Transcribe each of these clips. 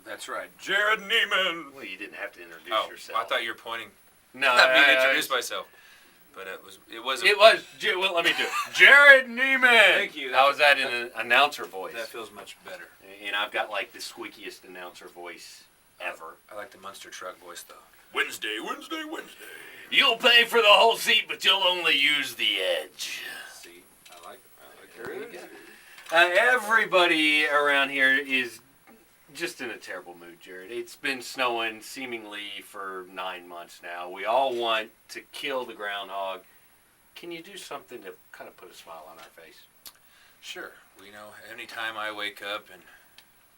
That's right. Jerrod Niemann. Well, you didn't have to introduce yourself. I thought you were pointing. No, I introduced myself. But it was. Well, let me do it. Jerrod Niemann. Thank you. How was that in an announcer voice? That feels much better. And I've got like the squeakiest announcer voice ever. I like the Munster truck voice though. Wednesday. You'll pay for the whole seat, but you'll only use the edge. See, I like it. Everybody around here is just in a terrible mood, Jerrod. It's been snowing seemingly for 9 months now. We all want to kill the groundhog. Can you do something to kind of put a smile on our face? Sure. Well, anytime I wake up and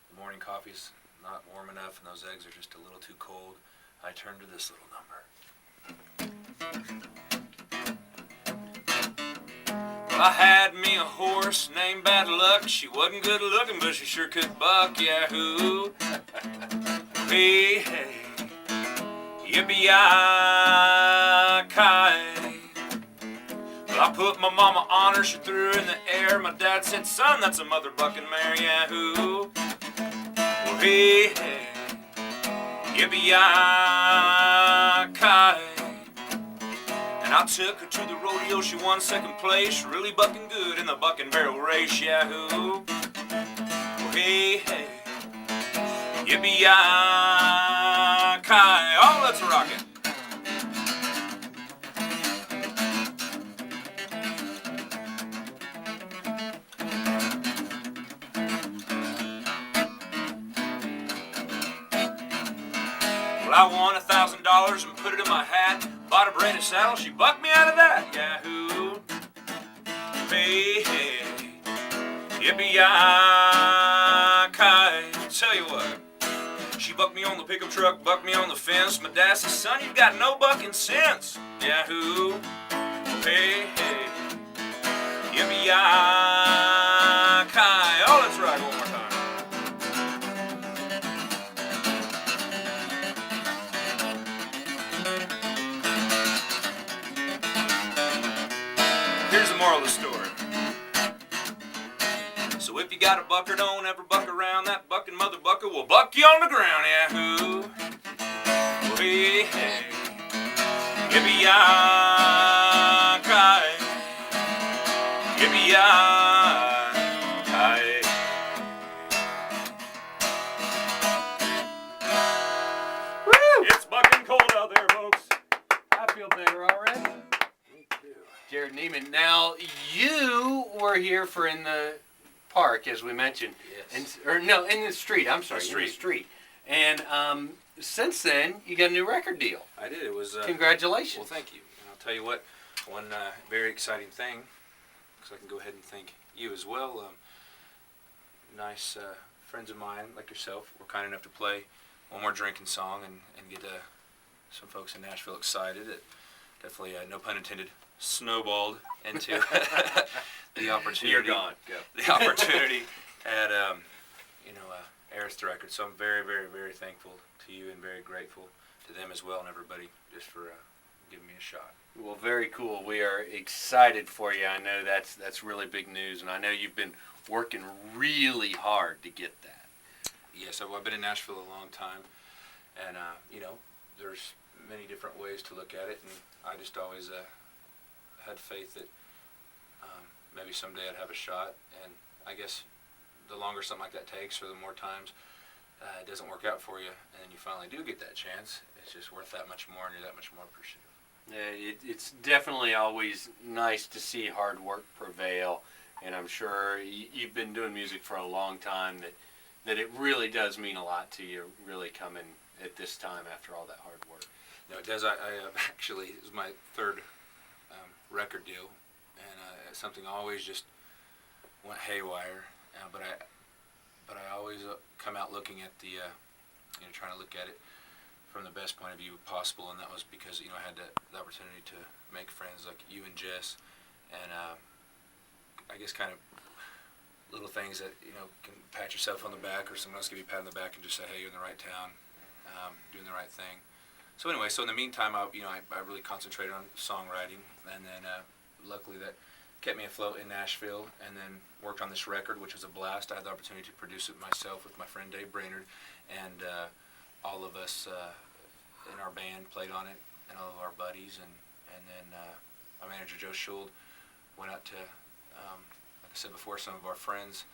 the morning coffee's not warm enough and those eggs are just a little too cold, I turn to this little number. Well, I had me a horse named Bad Luck. She wasn't good looking, but she sure could buck. Yahoo! Hey, hey, yippee-yi-ki. Well, I put my mama on her, she threw her in the air. My dad said, son, that's a mother bucking mare. Yahoo! Well, hey, hey, yippee-yi-ki. And I took her to the rodeo, she won second place, really bucking good in the bucking barrel race. Yahoo! Well, hey, hey, yippee-yi-ki. Oh, let's rock it. Well, I won $1,000 and put it in my hat. Bought a braided saddle, she bucked me out of that. Yahoo! Hey, hey, yippee-yi-ki. Tell you what, she bucked me on the pickup truck, bucked me on the fence. My dad says, son, you've got no bucking sense. Yahoo! Hey, hey, yippee-yi-ki. Oh, let's ride one more time. Here's the moral of the story. So if you got a bucker, don't ever buck around. That bucking mother bucker will buck you on the ground. Yahoo! Well, hey, hey, yippee-yi-ki. Yippee-yi-ki. Woo! It's bucking cold out there, folks. I feel better already. Jerrod Niemann. Now, you were here for In the Park, as we mentioned. Yes. In the street. I'm sorry, in the street. And since then, you got a new record deal. I did. It was. Congratulations. Well, thank you. And I'll tell you what, one very exciting thing, because I can go ahead and thank you as well. Nice friends of mine, like yourself, were kind enough to play one more drinking song and get some folks in Nashville excited. It definitely, no pun intended, snowballed into the opportunity. You're gone. Go. The opportunity at Arista Records. So I'm very, very, very thankful to you and very grateful to them as well and everybody just for giving me a shot. Well, very cool. We are excited for you. I know that's really big news, and I know you've been working really hard to get that. Yes, I've been in Nashville a long time, and there's many different ways to look at it, and I just always had faith that maybe someday I'd have a shot. And I guess the longer something like that takes, or the more times it doesn't work out for you, and then you finally do get that chance, it's just worth that much more, and you're that much more appreciative. Yeah, it's definitely always nice to see hard work prevail, and I'm sure you've been doing music for a long time, that it really does mean a lot to you, really coming at this time after all that hard work. No, it does. I actually, it was my third record deal, and something always just went haywire. But I always come out looking at the, trying to look at it from the best point of view possible, and that was because I had the opportunity to make friends like you and Jess, and I guess kind of little things that can pat yourself on the back, or someone else give you a pat on the back and just say, hey, you're in the right town, doing the right thing. So anyway, so in the meantime, I really concentrated on songwriting, and then luckily that kept me afloat in Nashville, and then worked on this record, which was a blast. I had the opportunity to produce it myself with my friend Dave Brainerd, and all of us in our band played on it, and all of our buddies, and then our manager Joe Schuld went out to, like I said before, some of our friends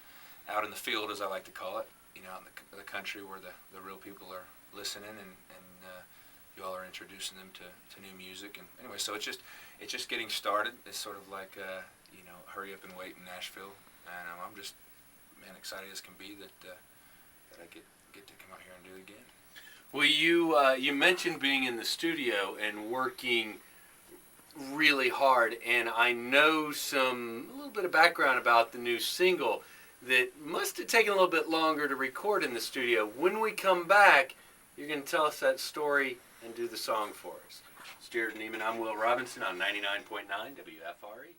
out in the field, as I like to call it, out in the country where the real people are listening, and you all are introducing them to new music. And anyway, so it's just getting started. It's sort of like hurry up and wait in Nashville, and I'm just excited as can be that I get to come out here and do it again. Well, you mentioned being in the studio and working really hard, and I know a little bit of background about the new single that must have taken a little bit longer to record in the studio. When we come back, you're going to tell us that story and do the song for us. It's Jerrod Niemann. I'm Will Robinson on 99.9 WFRE.